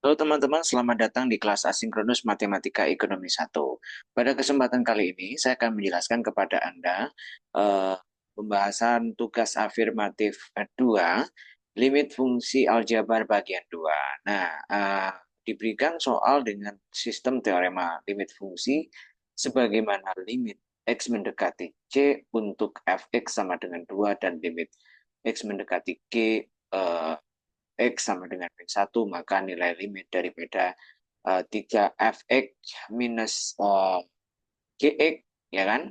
Halo teman-teman, selamat datang di kelas asinkronus Matematika Ekonomi 1. Pada kesempatan kali ini, saya akan menjelaskan kepada Anda eh, pembahasan tugas afirmatif 2, limit fungsi aljabar bagian 2. Nah, diberikan soal dengan sistem teorema limit fungsi sebagaimana limit X mendekati C untuk Fx sama dengan 2 dan limit X mendekati G X sama dengan min 1, maka nilai limit daripada 3Fx minus Gx, ya kan,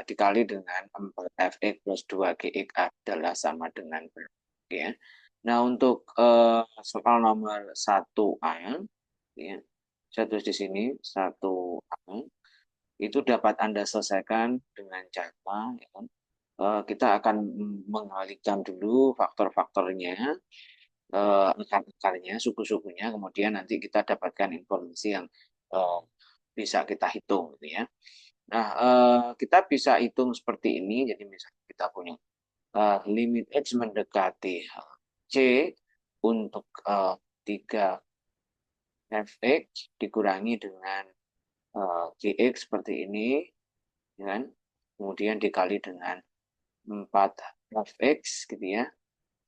dikali dengan 4Fx plus 2Gx adalah sama dengan berapa, ya. Nah, untuk soal nomor 1A, ya, saya tulis di sini 1A, itu dapat Anda selesaikan dengan cara, ya kan, kita akan mengalihkan dulu faktor-faktornya, akar-akarnya, suku-sukunya, kemudian nanti kita dapatkan informasi yang eh, bisa kita hitung, gitu ya. Nah, kita bisa hitung seperti ini. Jadi misalnya kita punya limit X mendekati C untuk 3 Fx dikurangi dengan Gx seperti ini, ya kan? Kemudian dikali dengan 4 Fx, gitu ya,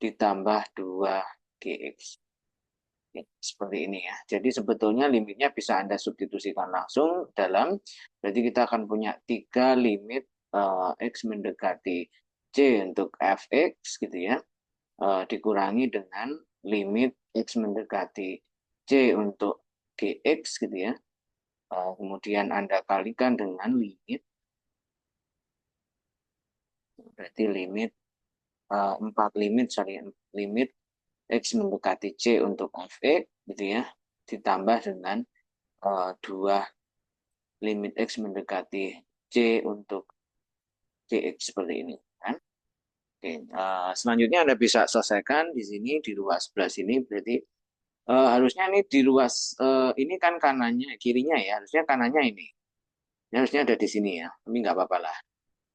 ditambah 2 Gx. Ya, seperti ini ya. Jadi sebetulnya limitnya bisa Anda substitusikan langsung dalam, berarti kita akan punya 3 limit X mendekati C untuk Fx, gitu ya, dikurangi dengan limit X mendekati C untuk Gx, gitu ya. Kemudian Anda kalikan dengan limit, berarti limit 4 limit, sorry, limit X mendekati C untuk Fx, gitu ya, ditambah dengan 2 limit X mendekati C untuk Cx seperti ini, kan? Oke, selanjutnya Anda bisa selesaikan di sini di ruas sebelah sini, berarti harusnya ini di ruas ini kan kanannya, kirinya ya, harusnya kanannya ini. Ini harusnya ada di sini ya, tapi nggak apa-apa lah.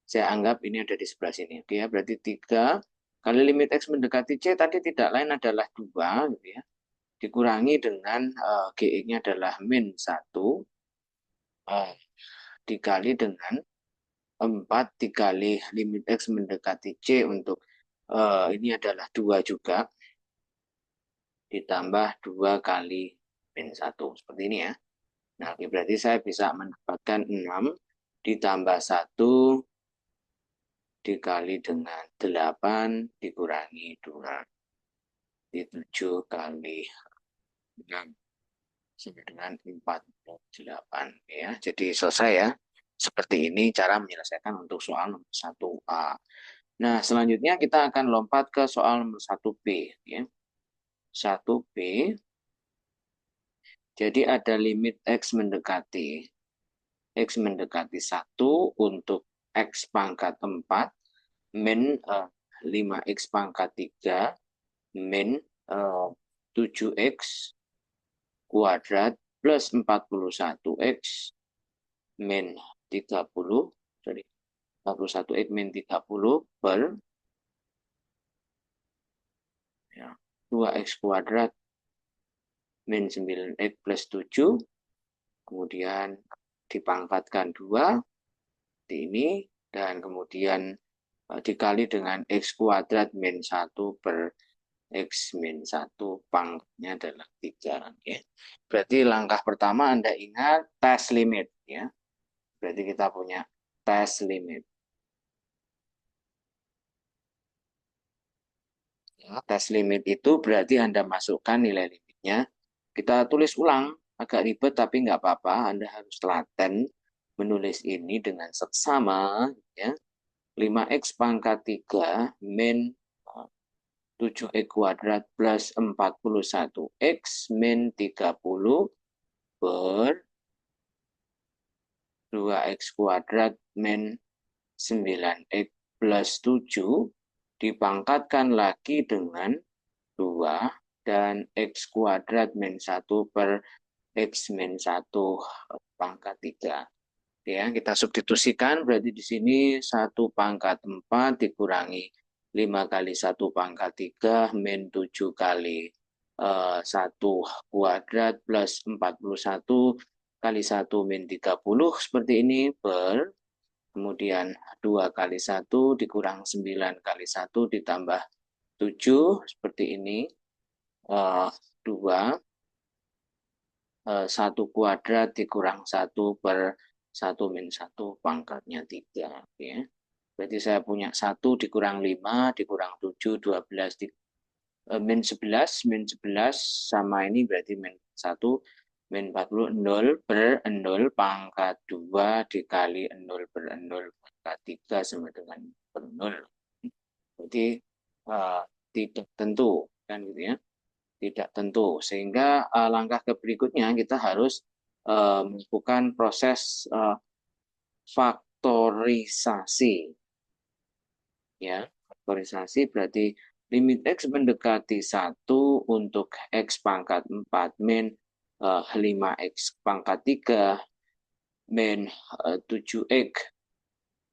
Saya anggap ini ada di sebelah sini. Oke ya, berarti 3 kali limit X mendekati C tadi tidak lain adalah 2, gitu ya. Dikurangi dengan Gx-nya adalah min 1, dikali dengan 4 dikali limit X mendekati C untuk ini adalah 2 juga, ditambah 2 kali min 1 seperti ini ya. Nah, berarti saya bisa mendapatkan 6 ditambah 1 dikali dengan 8 dikurangi 2 di 7 kali 6 sama dengan 48 ya. Jadi selesai ya. Seperti ini cara menyelesaikan untuk soal nomor 1A. Nah, selanjutnya kita akan lompat ke soal nomor 1B, ya. 1B, jadi ada limit X mendekati 1 untuk X pangkat 4 min 5X pangkat 3 min 7X kuadrat plus 41X min 30, sorry, 41X min 30 per ya, 2X kuadrat min 9X plus 7, kemudian dipangkatkan 2 di ini, dan kemudian dikali dengan X kuadrat min 1 per X min 1, pangkatnya adalah 3. Ya. Berarti langkah pertama Anda ingat tes limit. Ya. Berarti kita punya tes limit. Ya, tes limit itu berarti Anda masukkan nilai limitnya. Kita tulis ulang, agak ribet tapi nggak apa-apa. Anda harus telaten menulis ini dengan seksama. Ya. 5X pangkat 3 min 7X kuadrat plus 41X min 30 per 2X kuadrat min 9X plus 7 dipangkatkan lagi dengan 2 dan X kuadrat min 1 per X min 1 pangkat 3. Ya, kita substitusikan, berarti di sini 1 pangkat 4 dikurangi 5 kali 1 pangkat 3 min 7 kali 1 kuadrat plus 41 kali 1 min 30 seperti ini per kemudian 2 kali 1 dikurang 9 kali 1 ditambah 7 seperti ini 2 1 kuadrat dikurang 1 per 1 min 1 pangkatnya 3 ya. Berarti saya punya 1 dikurang 5 dikurang 7 12 min 11 sama ini berarti min 1 min 40 0 per 0 pangkat 2 dikali 0 per 0 pangkat 3 sama dengan per 0. Berarti tidak tentu kan gitu ya. Tidak tentu sehingga langkah ke berikutnya kita harus melakukan proses faktorisasi ya. Faktorisasi berarti limit X mendekati 1 untuk X pangkat 4 min 5X pangkat 3 min 7X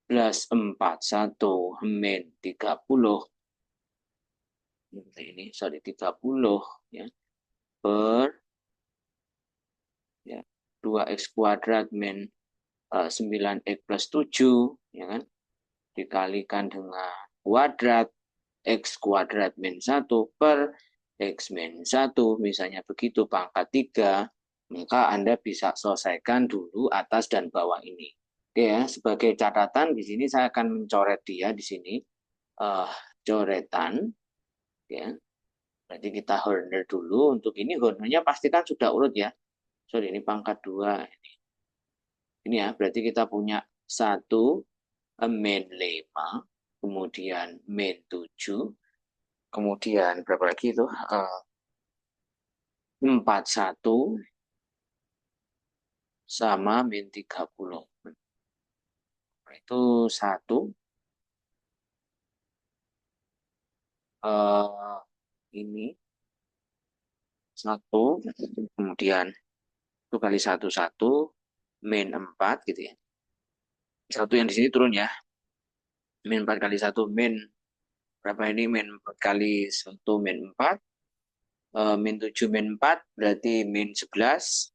plus 41 min 30 ini 30 ya per ya 2X kuadrat min 9X plus 7 ya kan dikalikan dengan kuadrat X kuadrat min 1 per X min 1 misalnya begitu pangkat 3 maka Anda bisa selesaikan dulu atas dan bawah ini. Oke ya, sebagai catatan di sini saya akan mencoret dia di sini coretan ya. Berarti kita Horner dulu untuk ini Hornernya pastikan sudah urut ya. Sorry ini pangkat 2 ini ya, berarti kita punya 1 min 5 kemudian min 7 kemudian berapa lagi itu 41 sama min 30 itu 1 ini 1 kemudian 1 kali 1 1 min 4 gitu ya. 1 yang di sini turun ya. Min 4 kali 1 min berapa ini min 4 kali 1 min 4 min 7 min 4 berarti min 11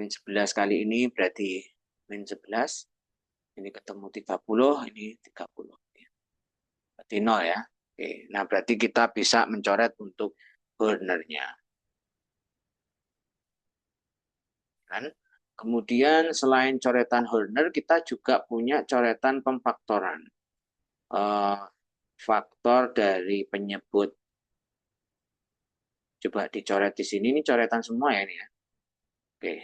min 11 kali ini berarti min 11 ini ketemu 30 ini 30 berarti 0 ya. Oke, nah berarti kita bisa mencoret untuk Hornernya kan. Kemudian selain coretan Horner kita juga punya coretan pemfaktoran faktor dari penyebut. Coba dicoret di sini, ini coretan semua ya ini ya. Oke,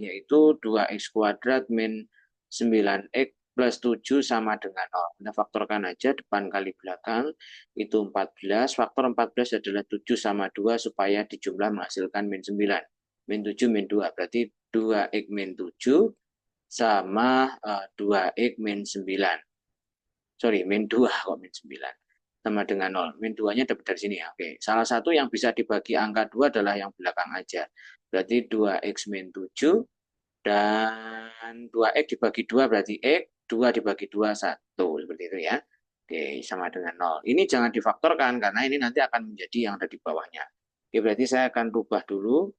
yaitu 2x kuadrat min 9x plus 7 sama dengan 0. Kita faktorkan aja depan kali belakang, itu 14. Faktor 14 adalah 7 sama 2 supaya dijumlah menghasilkan min 9. Min 7 min 2, berarti 2x min 7 sama 2x min 9. Sorry, min 2 kok min 9 sama dengan 0. Min 2-nya dapat dari sini ya. Oke, salah satu yang bisa dibagi angka 2 adalah yang belakang aja. Berarti 2x min 7 dan 2x dibagi 2 berarti x, 2 dibagi 2 1. Seperti itu ya. Oke, sama dengan 0. Ini jangan difaktorkan karena ini nanti akan menjadi yang ada di bawahnya. Oke, berarti saya akan rubah dulu.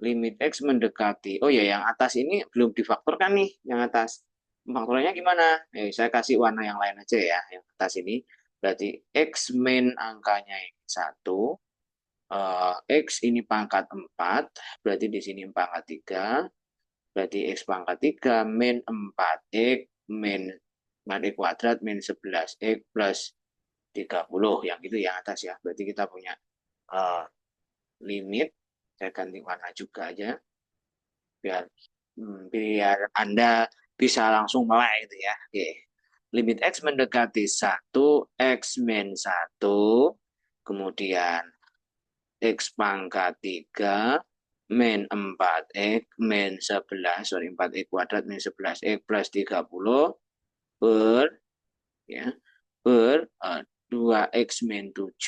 Limit X mendekati. Oh ya, yang atas ini belum difaktorkan nih, yang atas. Faktornya gimana? Saya kasih warna yang lain aja ya, yang atas ini. Berarti X min angkanya yang 1. X ini pangkat 4, berarti di sini pangkat 3. Berarti X pangkat 3 min 4X min 4X kuadrat min 11X plus 30. Yang itu yang atas ya. Berarti kita punya limit. Saya ganti warna juga aja. Biar Anda bisa langsung melek gitu ya. Oke. Limit X mendekati 1, X min 1, kemudian X pangkat 3, min 4X, min 11, sorry 4X kuadrat min 11X plus 30, per, ya, per 2X min 7,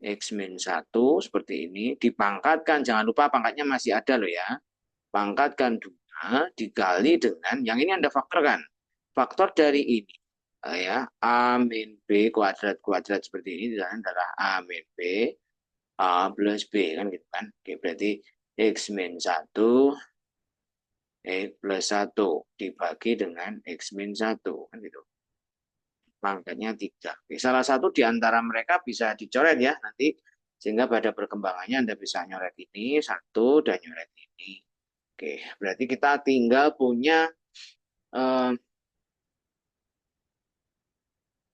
X min 1, seperti ini, dipangkatkan, jangan lupa pangkatnya masih ada loh ya, pangkatkan 2 dikali dengan, yang ini Anda faktorkan, faktor dari ini ya A min B kuadrat seperti ini adalah A min B A plus B kan gitu kan. Oke, berarti X min 1 X plus 1 dibagi dengan X min 1 kan gitu. Pangkatnya 3. Oke, salah satu di antara mereka bisa dicoret ya nanti sehingga pada perkembangannya Anda bisa nyoret ini satu dan nyoret ini. Oke, berarti kita tinggal punya eh,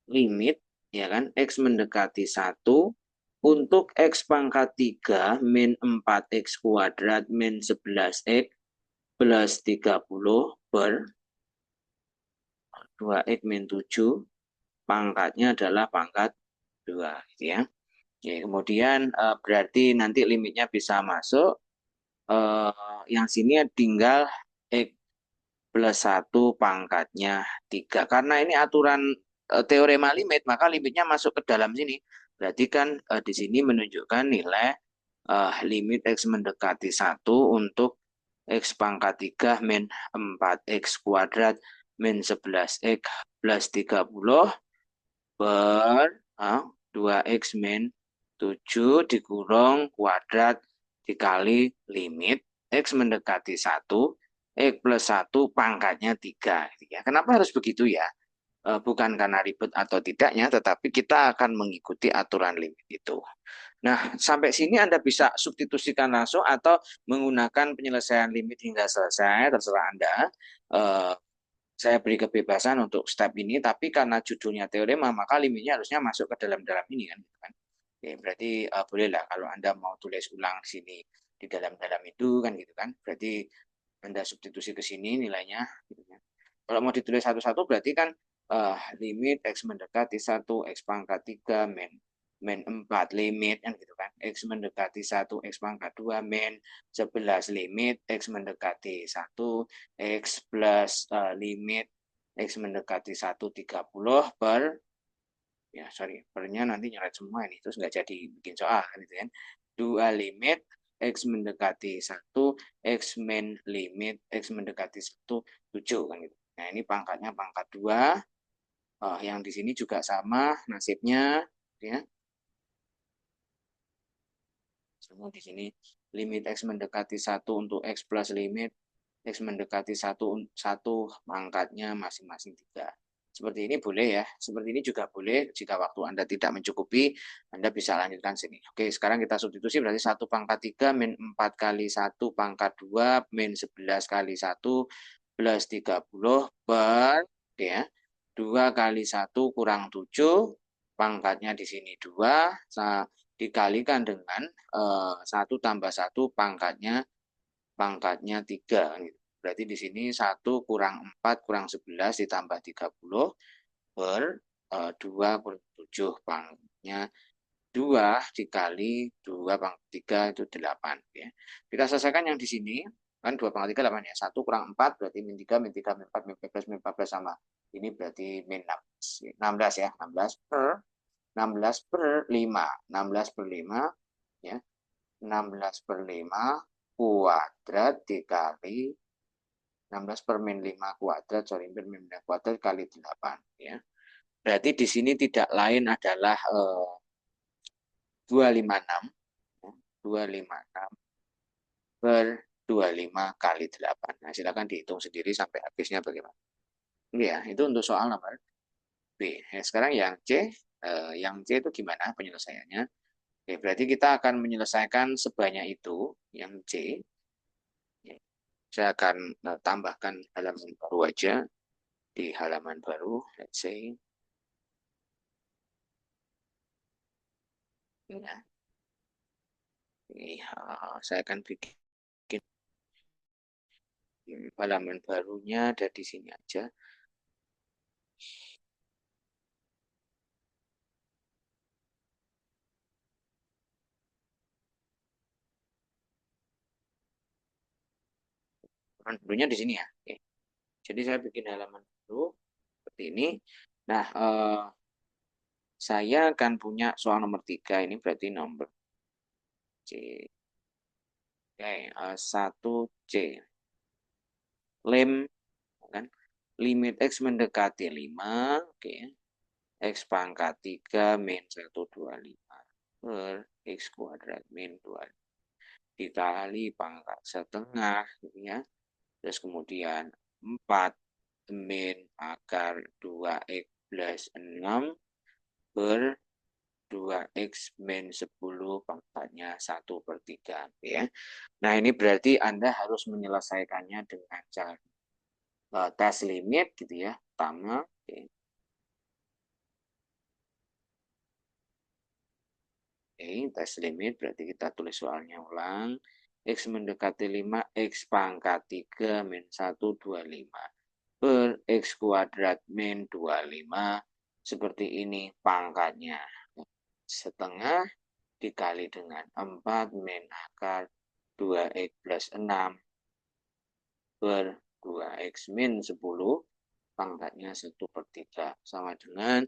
limit ya kan X mendekati satu untuk X pangkat 3 min 4X kuadrat min 11X plus 30 per 2X min 7 pangkatnya adalah pangkat 2 gitu ya. Oke, kemudian berarti nanti limitnya bisa masuk yang sini tinggal X plus 1 pangkatnya 3. Karena ini aturan teorema limit, maka limitnya masuk ke dalam sini. Berarti kan di sini menunjukkan nilai limit X mendekati 1 untuk X pangkat 3 min 4X kuadrat min 11X plus 30 per 2X min 7 dikurung kuadrat dikali limit X mendekati 1 X plus 1 pangkatnya 3. Ya. Kenapa harus begitu ya? Bukan karena ribet atau tidaknya, tetapi kita akan mengikuti aturan limit itu. Nah, sampai sini Anda bisa substitusikan langsung atau menggunakan penyelesaian limit hingga selesai, terserah Anda. Eh, saya beri kebebasan untuk step ini, tapi karena judulnya teorema, maka limitnya harusnya masuk ke dalam-dalam ini kan. Gitu kan. Oke, berarti bolehlah kalau Anda mau tulis ulang sini di dalam-dalam itu kan gitu kan. Berarti Anda substitusi ke sini nilainya. Gitu kan. Kalau mau ditulis satu-satu berarti kan limit X mendekati 1, X pangkat 3, min min 4 limit kan gitu kan. X mendekati 1, X pangkat 2, min 11 limit X mendekati 1, X plus limit X mendekati 1, 30 per ya sorry pernya nanti nyoret semua ini terus nggak jadi bikin soal kan gitu kan. 2 limit X mendekati 1, X min limit X mendekati 1, 7 kan gitu. Nah, ini pangkatnya pangkat 2. Yang di sini juga sama nasibnya ya. Semua di sini limit X mendekati 1 untuk X plus limit X mendekati 1 pangkatnya masing-masing 3. Seperti ini boleh ya. Seperti ini juga boleh jika waktu Anda tidak mencukupi, Anda bisa lanjutkan sini. Oke, sekarang kita substitusi berarti 1 pangkat 3 min 4 kali 1 pangkat 2 min 11 kali 1 plus 30 per ya 2 kali 1 kurang 7 pangkatnya di sini 2 dikalikan dengan 1 tambah 1 pangkatnya 3 gitu. Berarti di sini 1 kurang 4 kurang 11 ditambah 30 per 2 per 7 pangkatnya 2 dikali 2 pangkat 3 itu 8 ya. Kita selesaikan yang di sini kan 2 pangkat 3 8 ya. 1 kurang 4 berarti min 3 min 3 min 4 min 14 sama. Ini berarti min 16 ya. 16 per 5. 16 per 5 ya. 16 per 5 kuadrat dikali 16 per min 5 kuadrat, sorry, per min 5 kuadrat kali 8. Ya. Berarti di sini tidak lain adalah 256. 256 per 25 kali 8. Nah, silakan dihitung sendiri sampai habisnya bagaimana. Ya, itu untuk soal nomor B. Ya, sekarang yang C. Yang C itu gimana penyelesaiannya? Oke, berarti kita akan menyelesaikan sebanyak itu, yang C. Saya akan tambahkan halaman baru aja di halaman baru, let's say. Ya, ini saya akan bikin halaman barunya ada di sini aja. Halaman barunya di sini ya. Oke. Jadi saya bikin halaman baru seperti ini. Nah, saya akan punya soal nomor 3 ini berarti nomor C. Oke, 1C. Lem, kan? limit X mendekati 5, oke. X pangkat 3 min 125 per X kuadrat min 2 dikali pangkat setengah, gitu ya. Terus kemudian 4 min akar 2X plus 6 per 2X min 10 pangkatnya 1/3. Ya. Nah, ini berarti Anda harus menyelesaikannya dengan cara tes limit gitu ya. Pertama, oke. Tes limit berarti kita tulis soalnya ulang. X mendekati 5, X pangkat 3 min 125 per X kuadrat min 25. Seperti ini pangkatnya. Setengah dikali dengan 4 min akar 2X plus 6 per 2X min 10 pangkatnya 1/3 sama dengan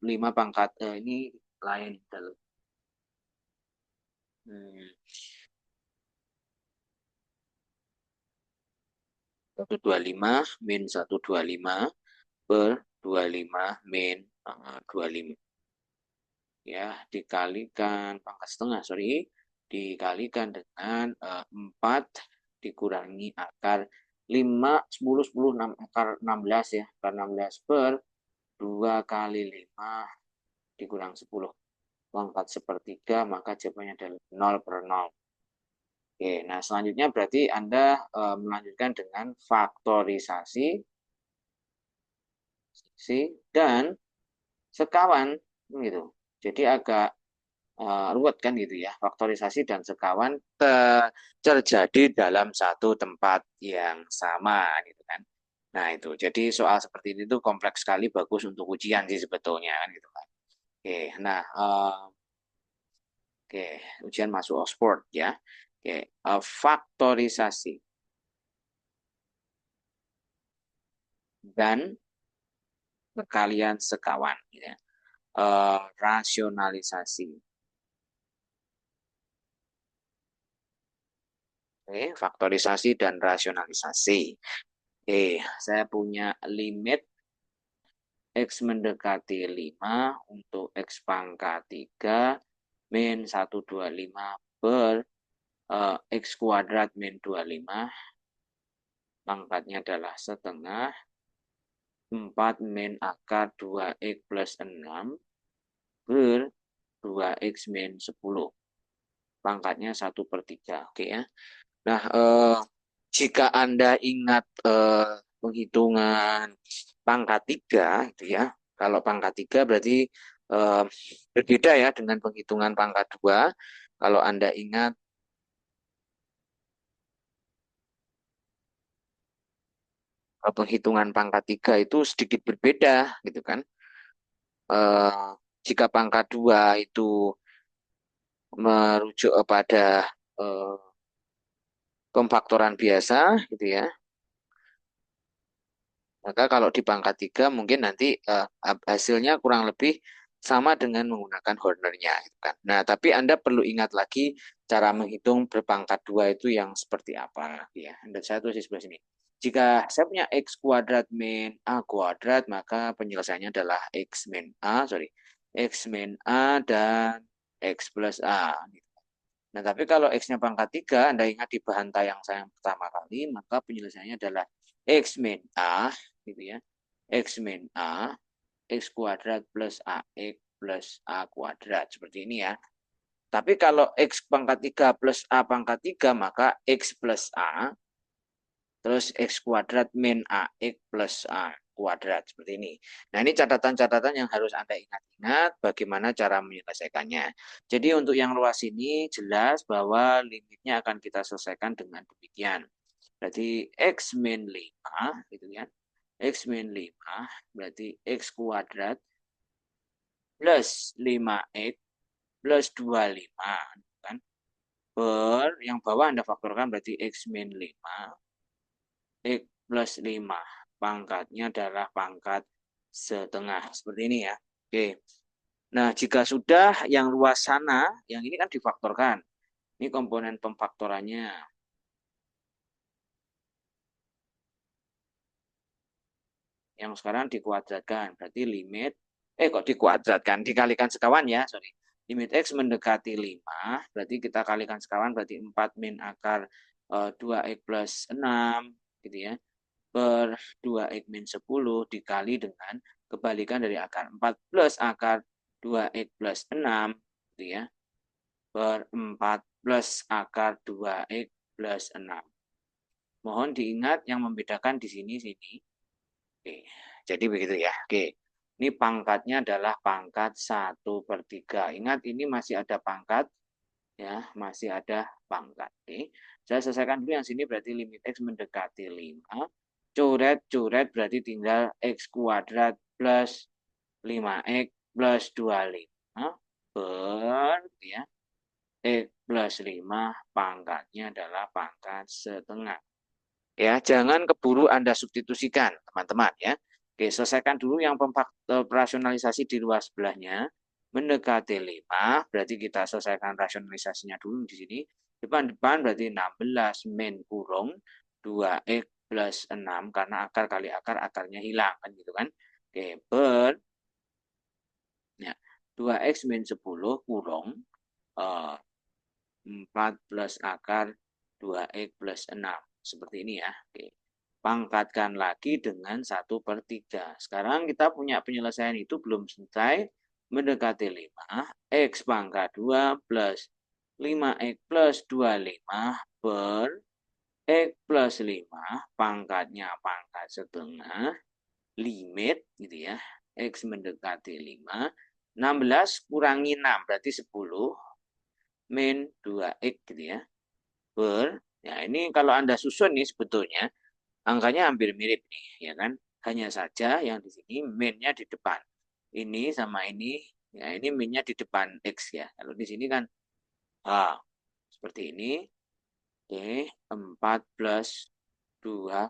5 pangkat ini lain. 125 min 125 per 25 min 25. Ya, dikalikan pangkat setengah, dikalikan dengan 4 dikurangi akar 5, 10, 10, 6, akar 16 ya, akar 16 per 2 kali 5 dikurang 10. Pangkat sepertiga, maka jawabannya adalah 0/0. Oke, nah selanjutnya berarti Anda melanjutkan dengan faktorisasi dan sekawan gitu. Jadi agak ruwet kan gitu ya. Faktorisasi dan sekawan terjadi dalam satu tempat yang sama gitu kan. Nah, itu. Jadi soal seperti ini tuh kompleks sekali, bagus untuk ujian sih sebetulnya kan gitu kan. Oke, nah oke, ujian masuk Oxford ya. Oke, faktorisasi dan kalian sekawan gitu ya. Rasionalisasi. Oke, faktorisasi dan rasionalisasi. Oke, saya punya limit X mendekati 5 untuk X pangkat 3 min 125 per X kuadrat min 25. Pangkatnya adalah setengah 4 min akar 2X plus 6 per 2X min 10. Pangkatnya 1/3. Oke ya. Nah, jika Anda ingat penghitungan pangkat 3, gitu ya. Kalau pangkat 3 berarti berbeda ya dengan penghitungan pangkat 2. Kalau Anda ingat penghitungan pangkat 3 itu sedikit berbeda gitu kan. Jika pangkat 2 itu merujuk kepada eh, pemfaktoran biasa gitu ya. Maka kalau di pangkat 3 mungkin nanti hasilnya kurang lebih sama dengan menggunakan Hornernya. Gitu kan. Nah, tapi Anda perlu ingat lagi cara menghitung berpangkat 2 itu yang seperti apa. Ya, Anda saya tulis di sebelah sini. Jika saya punya X kuadrat min A kuadrat, maka penyelesaiannya adalah X min A dan X plus A. Nah, tapi kalau X-nya pangkat 3, Anda ingat di bahan tayang saya yang pertama kali, maka penyelesaiannya adalah X min A, gitu ya. X min A, X kuadrat plus AX plus A kuadrat. Seperti ini ya. Tapi kalau X pangkat 3 plus A pangkat 3, maka X plus A, terus X kuadrat min AX plus A kuadrat. Seperti ini. Nah, ini catatan-catatan yang harus Anda ingat-ingat bagaimana cara menyelesaikannya. Jadi untuk yang luas ini jelas bahwa limitnya akan kita selesaikan dengan demikian. Berarti X min 5, gitu kan. X min 5 berarti X kuadrat plus 5X plus 25. Kan? Per yang bawah Anda faktorkan berarti X min 5 X plus 5. Pangkatnya adalah pangkat setengah. Seperti ini ya. Oke. Nah, jika sudah yang luas sana, yang ini kan difaktorkan. Ini komponen pemfaktorannya. Yang sekarang dikuadratkan. Berarti limit, kok dikuadratkan? Dikalikan sekawan ya, sorry. Limit X mendekati 5, berarti kita kalikan sekawan, berarti 4 min akar 2X plus 6, gitu ya. Per 2X min 10 dikali dengan kebalikan dari akar 4 plus akar 2X plus 6, gitu ya. Per 4 plus akar 2X plus 6. Mohon diingat yang membedakan di sini. Oke, jadi begitu ya. Oke, ini pangkatnya adalah pangkat 1/3. Ingat ini masih ada pangkat, ya, masih ada pangkat. Oke, saya selesaikan dulu yang sini berarti limit X mendekati 5. Coret berarti tinggal X kuadrat plus 5X plus 25 per, ya, X plus 5 pangkatnya adalah pangkat setengah. Ya, jangan keburu Anda substitusikan, teman-teman ya. Oke, selesaikan dulu yang rasionalisasi di luar sebelahnya. Mendekati 5, berarti kita selesaikan rasionalisasinya dulu di sini. Depan-depan berarti 16 min kurung 2X plus 6, karena akar kali akar, akarnya hilang, kan gitu kan. Oke, per, ya, 2X min 10 kurung 4 plus akar 2X plus 6. Seperti ini ya. Oke. Pangkatkan lagi dengan 1/3. Sekarang kita punya penyelesaian itu belum selesai. Mendekati 5. X pangkat 2 plus 5X plus 25 per X plus 5. Pangkatnya pangkat setengah. Limit gitu ya. X mendekati 5. 16 kurangi 6 berarti 10. Min 2X gitu ya. Per, ya ini kalau Anda susun nih sebetulnya angkanya hampir mirip nih, ya kan? Hanya saja yang di sini min-nya di depan. Ini sama ini, ya ini min-nya di depan X ya. Kalau di sini kan seperti ini. Oke, 4 plus 2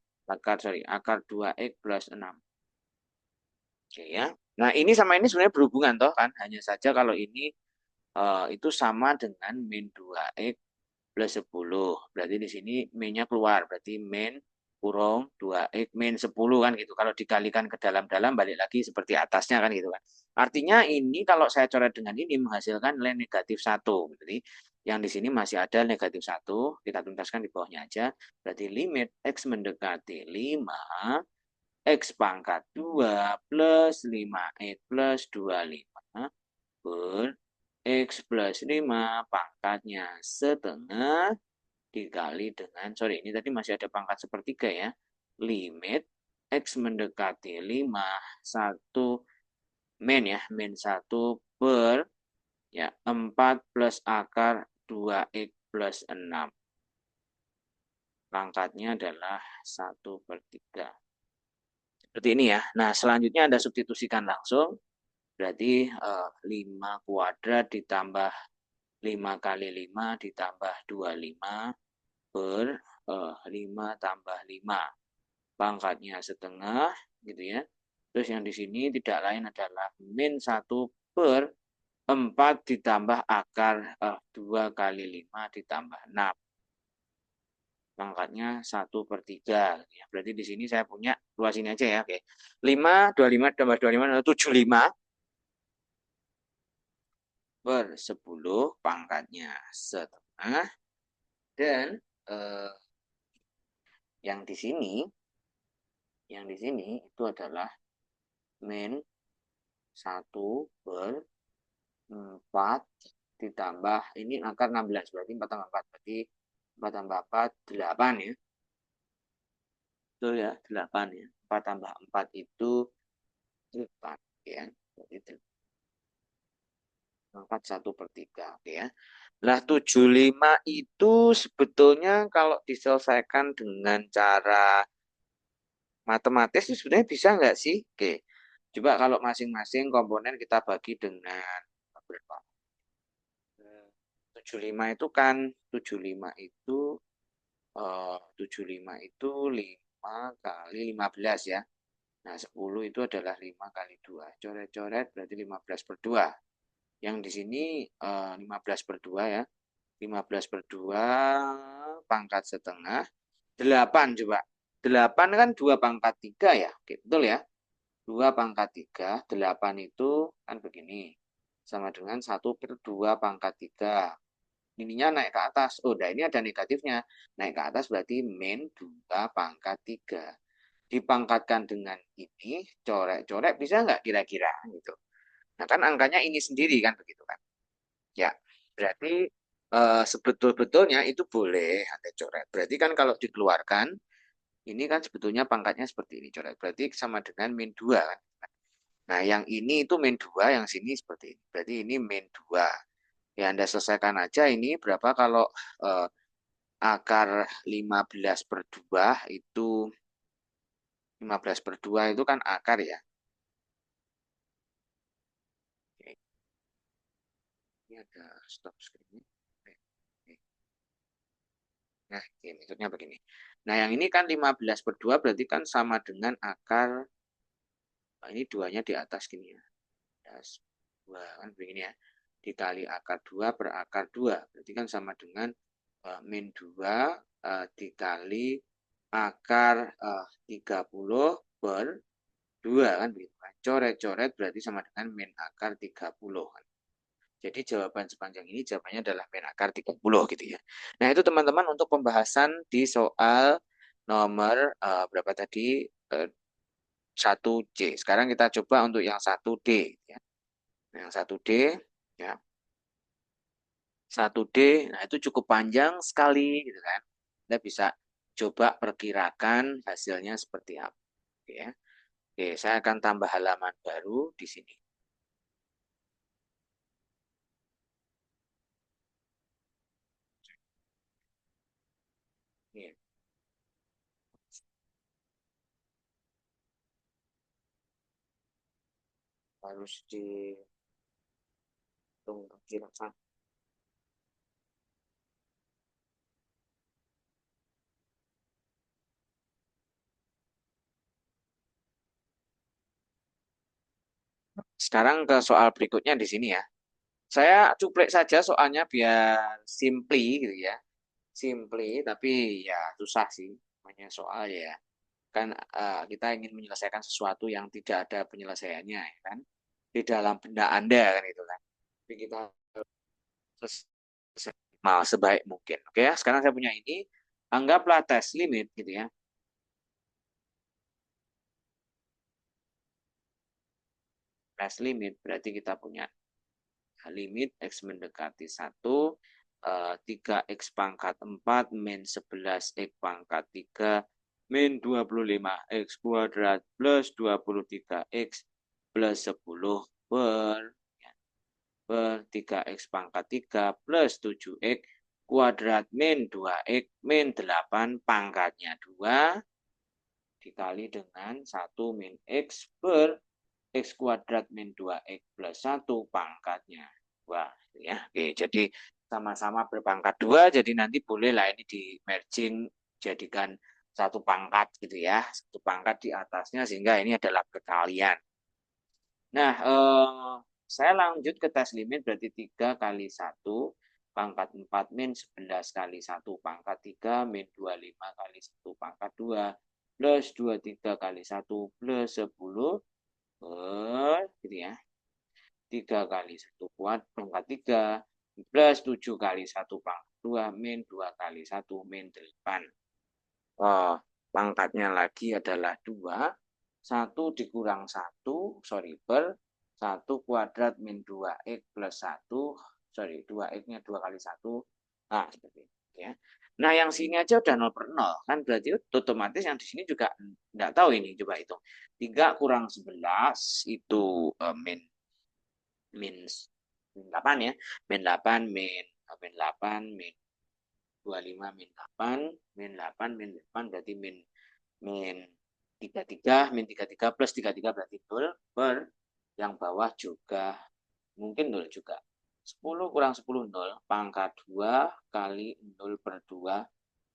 akar 2X plus 6. Oke ya. Nah, ini sama ini sebenarnya berhubungan toh kan? Hanya saja kalau ini itu sama dengan min 2X plus 10. Berarti di sini min-nya keluar. Berarti min kurung 2X min 10 kan gitu. Kalau dikalikan ke dalam-dalam balik lagi seperti atasnya kan gitu kan. Artinya ini kalau saya coret dengan ini menghasilkan nilai negatif 1. Jadi yang di sini masih ada negatif 1. Kita tuntaskan di bawahnya aja. Berarti limit X mendekati 5. X pangkat 2 plus 5X plus 25 per X plus 5 pangkatnya setengah dikali dengan, sorry ini tadi masih ada pangkat sepertiga ya, limit X mendekati 5, 1 min ya, min 1 per, ya, 4 plus akar 2X plus 6. Pangkatnya adalah 1/3. Seperti ini ya. Nah, selanjutnya Anda substitusikan langsung. Berarti 5 kuadrat ditambah 5 kali 5 ditambah 25 per 5 tambah 5. Pangkatnya setengah, gitu ya. Terus yang di sini tidak lain adalah min 1 per 4 ditambah akar 2 kali 5 ditambah 6. Pangkatnya 1/3. Ya, berarti di sini saya punya luas ini aja ya. Oke. 5, 25 tambah 25, 75 per 10 pangkatnya setengah. Dan yang di sini itu adalah min 1 per 4 ditambah ini akar 16 berarti 4 tambah 4 berarti 4 tambah 4 8 ya. Betul ya, 8 ya. 4 tambah 4 itu 8 ya. Berarti 4 1/3 oke ya. Nah, 75 itu sebetulnya kalau diselesaikan dengan cara matematis itu sebenarnya bisa nggak sih? Oke. Coba kalau masing-masing komponen kita bagi dengan berapa? 75 itu kan 75 itu 75 itu 5 kali 15 ya. Nah, 10 itu adalah 5 kali 2. Coret-coret berarti 15 per 2. Yang di sini 15 per 2 ya. 15 per 2 pangkat setengah. 8 coba. 8 kan 2 pangkat 3 ya. Oke, betul ya. 2 pangkat 3, 8 itu kan begini. Sama dengan 1/2 pangkat 3. Ininya naik ke atas. Oh, nah ini ada negatifnya. Naik ke atas berarti min 2 pangkat 3. Dipangkatkan dengan ini, coret-coret bisa nggak kira-kira gitu. Nah kan angkanya ini sendiri kan begitu kan. Ya, berarti sebetul-betulnya itu boleh ada coret. Berarti kan kalau dikeluarkan, ini kan sebetulnya pangkatnya seperti ini coret. Berarti sama dengan min 2 kan. Nah yang ini itu min 2, yang sini seperti ini. Berarti ini min 2. Ya Anda selesaikan aja ini berapa kalau eh, akar 15/2 itu 15/2 itu kan akar ya. Oke, ini ada stop screen. Nah, ini maksudnya begini. Nah, yang ini kan 15/2 berarti kan sama dengan akar, ini duanya di atas gini ya. Das 2 kan begini ya. Dikali akar 2 per akar 2. Berarti kan sama dengan min 2 dikali akar 30 per 2 kan begitu kan. Coret-coret berarti sama dengan min akar 30 kan. Jadi jawaban sepanjang ini jawabannya adalah min akar 30 gitu ya. Nah, itu teman-teman untuk pembahasan di soal nomor berapa tadi? 1C. Sekarang kita coba untuk yang 1D ya. Nah, yang 1D ya. 1D, nah itu cukup panjang sekali gitu kan. Kita bisa coba perkirakan hasilnya seperti apa. Oke, ya. Oke, saya akan tambah halaman baru di sini. Ini harus dihitung perkiraan. Sekarang ke soal berikutnya di sini ya. Saya cuplek saja soalnya biar simply gitu ya. Simply tapi ya susah sih namanya soal ya. Kan kita ingin menyelesaikan sesuatu yang tidak ada penyelesaiannya ya kan. Di dalam benda Anda kan itu kan. Tapi kita selesai sebaik mungkin. Oke ya, sekarang saya punya ini. Anggaplah tes limit gitu ya. Tes limit berarti kita punya limit X mendekati 1, 3X pangkat 4 min 11X pangkat 3 min 25X kuadrat plus 23X plus 10 per 3X pangkat 3 plus 7X kuadrat min 2X min 8 pangkatnya 2 dikali dengan 1 min X per X kuadrat min 2X plus 1 pangkatnya 2. Ya. Oke, jadi sama-sama berpangkat 2, jadi nanti bolehlah ini di merging jadikan satu pangkat gitu ya. Satu pangkat di atasnya sehingga ini adalah perkalian. Nah, saya lanjut ke tes limit berarti 3 kali 1 pangkat 4 min 11 kali 1 pangkat 3 min 25 kali 1 pangkat 2 plus 23 kali 1 plus 10 gitu ya. 3 kali 1 kuat pangkat 3 plus 7 kali 1 pangkat 2 min 2 kali 1 min 8. Oh, pangkatnya lagi adalah 2. 1 dikurang 1, sorry, per 1 kuadrat min 2X plus 1, sorry, 2X-nya 2 kali 1. Nah, seperti itu ya. Nah, yang sini aja udah 0/0. Kan berarti otomatis yang di sini juga enggak tahu ini. Coba hitung. 3 kurang 11 itu min min min 8 ya. Min 8 min 8 min 25 min 8 min 8 min 8 berarti min 33 min 33 plus 33 berarti 0 per yang bawah juga mungkin 0 juga. 10 kurang 10 0 pangkat 2 kali 0 per 2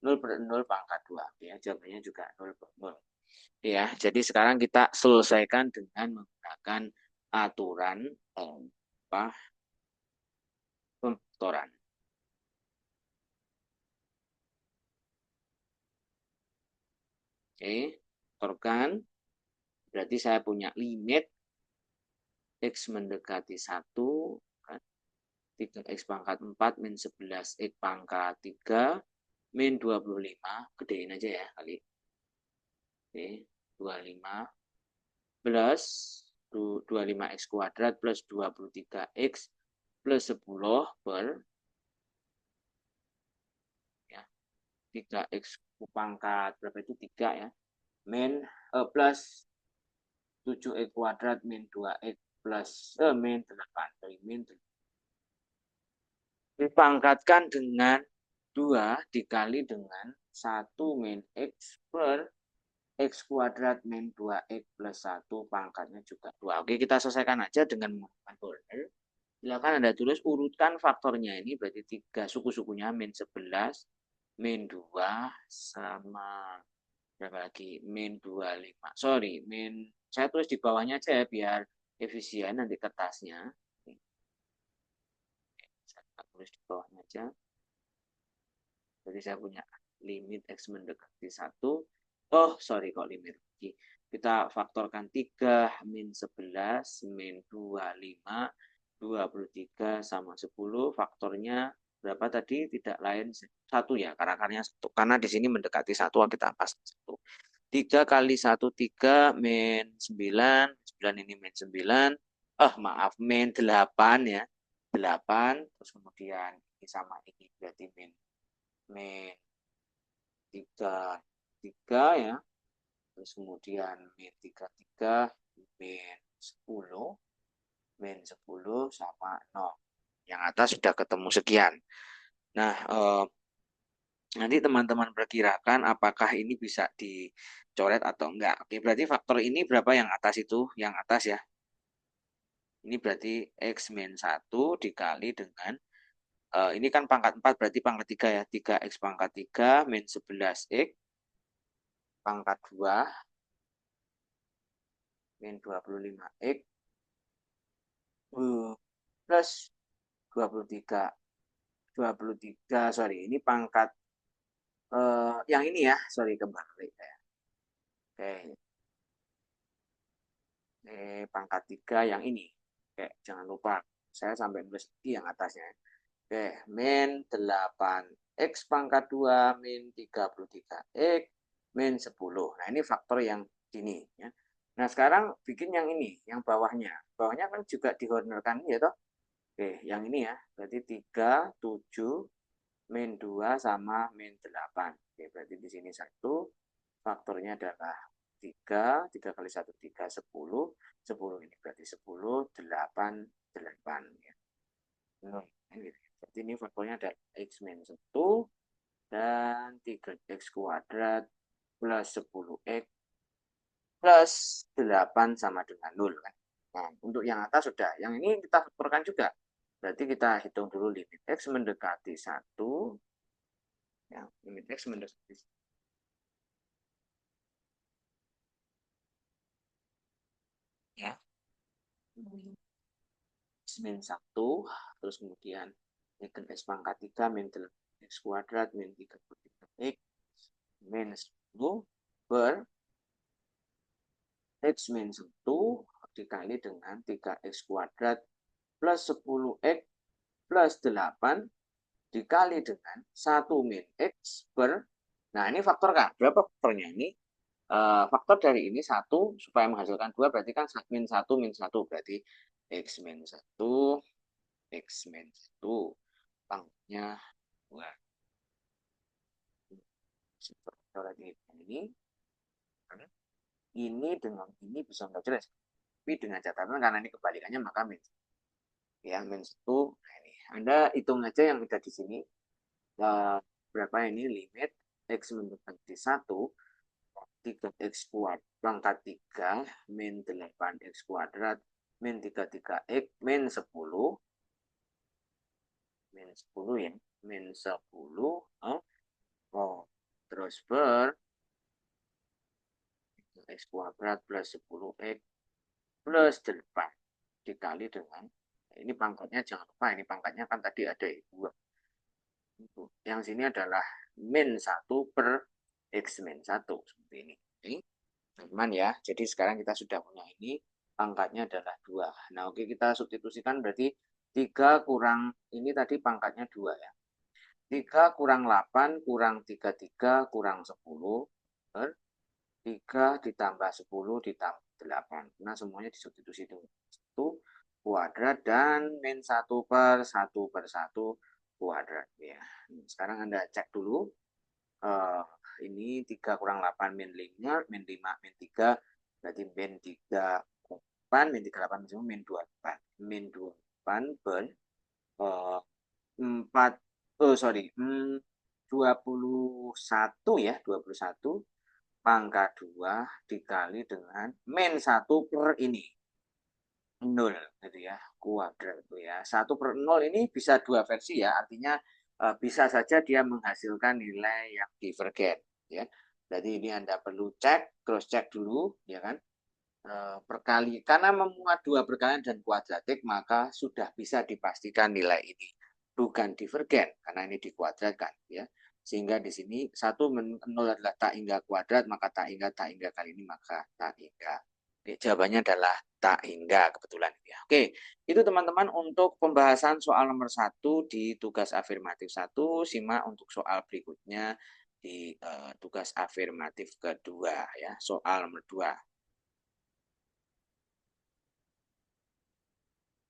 0 per 0 pangkat 2 ya jawabannya juga 0 per 0 ya. Jadi sekarang kita selesaikan dengan menggunakan aturan apa pembentoran. Oke, torkan Berarti saya punya limit X mendekati 1, kan? 3X pangkat 4 min 11 X pangkat 3 min 25, gedein aja ya kali. Oke, 25 plus 25X kuadrat plus 23X plus 10 per ya, 3X pangkat berapa itu 3 ya. Min plus 7X kuadrat min 2X plus min 8. Sorry, min 8. Dipangkatkan dengan 2 dikali dengan 1 min X per X kuadrat min 2X plus 1 pangkatnya juga 2. Oke, kita selesaikan aja dengan menggunakan order. Silakan Anda tulis urutkan faktornya ini berarti 3 suku-sukunya min 11, min 2 sama berapa lagi? Min 25. Sorry, saya tulis di bawahnya aja ya biar efisien nanti kertasnya. Saya tulis di bawahnya aja. Jadi saya punya limit X mendekati 1. Oh, sorry kok limit. Kita faktorkan 3 min 11 min 25 23 sama 10. Faktornya berapa tadi? Tidak lain 1 ya. Karena 1. Karena di sini mendekati 1, kita angka 1. 3 kali 1, 3 min 9. 9 ini min 9. Maaf, min 8 ya. 8. Terus kemudian ini sama ini berarti min 3 3 ya. Terus kemudian min 3 min 10 sama 0. Yang atas sudah ketemu sekian. Nah, nanti teman-teman perkirakan apakah ini bisa dicoret atau enggak. Oke, berarti faktor ini berapa yang atas itu? Yang atas ya. Ini berarti X min 1 dikali dengan ini kan pangkat 4 berarti pangkat 3 ya. 3X pangkat 3 min 11X pangkat 2 min 25X plus 23. 23, sorry, ini pangkat yang ini ya, sorry kembali ya. Oke. Pangkat 3 yang ini. Oke, jangan lupa saya sampai nulis yang atasnya. Oke, min 8X pangkat 2 min 33X min 10. Nah, ini faktor yang ini ya. Nah, sekarang bikin yang ini, yang bawahnya. Bawahnya kan juga dihornerkan ya toh. Oke, yang ini ya. Berarti 3, 7, min 2 sama min 8. Oke, berarti di sini 1. Faktornya adalah 3. 3 kali 1, 3, 10. 10 ini berarti 10, 8, 8. Ya. Jadi ini faktornya adalah X min 1 dan 3X kuadrat plus 10X plus 8 sama dengan 0. Kan? Nah, untuk yang atas sudah. Yang ini kita faktorkan juga. Berarti kita hitung dulu limit X mendekati 1. Ya, limit X mendekati 1. Ya. X min 1. Terus kemudian X pangkat 3 min 8X kuadrat min 33X min 10 per X min 1 dikali dengan 3X kuadrat plus 10X plus 8 dikali dengan 1 min X per, nah ini faktor kan? Berapa faktornya ini? Faktor dari ini 1 supaya menghasilkan 2 berarti kan min 1 min 1 berarti X min 1 X min 1 pangkatnya 2. Ini dengan ini bisa nggak jelas. Tapi dengan catatan karena ini kebalikannya maka min. Ya, min 1. Nah, ini. Anda hitung aja yang ada di sini. Berapa ini limit X mendekati 1. 3X kuadrat pangkat 3 min 8X kuadrat min 33X min 10 ya min 10 terus per X kuadrat plus 10X plus 8 dikali dengan ini pangkatnya jangan lupa ini pangkatnya kan tadi ada 2. Yang sini adalah min 1 per X min 1 seperti ini. Aman ya. Jadi sekarang kita sudah punya ini, pangkatnya adalah 2. Nah, oke, kita substitusikan berarti 3 kurang, ini tadi pangkatnya 2 ya. 3 kurang 8 kurang 33 kurang 10 per 3 ditambah 10 ditambah 8. Nah, semuanya disubstitusi dengan 1 kuadrat dan min 1/1/1 kuadrat ya. Sekarang Anda cek dulu. eh, ini 3 kurang 8 min 5, min 5, min 3, berarti min 38, min 38, min 28. Min 28 per 4, oh sorry, 21 ya, 21 pangkat 2 dikali dengan min 1/ini. 0 gitu ya, kuadrat itu ya. 1/0 ini bisa dua versi ya, artinya bisa saja dia menghasilkan nilai yang divergen ya. Jadi ini Anda perlu cek, cross check dulu ya kan. Perkali karena memuat dua berkalian dan kuadratik maka sudah bisa dipastikan nilai ini bukan divergen karena ini dikuadratkan ya. Sehingga di sini 1/0 adalah tak hingga kuadrat, maka tak hingga kali ini maka tak hingga. Oke, jawabannya adalah tak hingga kebetulan ya. Oke, itu teman-teman untuk pembahasan soal nomor 1 di tugas afirmatif 1. Simak untuk soal berikutnya di tugas afirmatif kedua ya, soal nomor 2.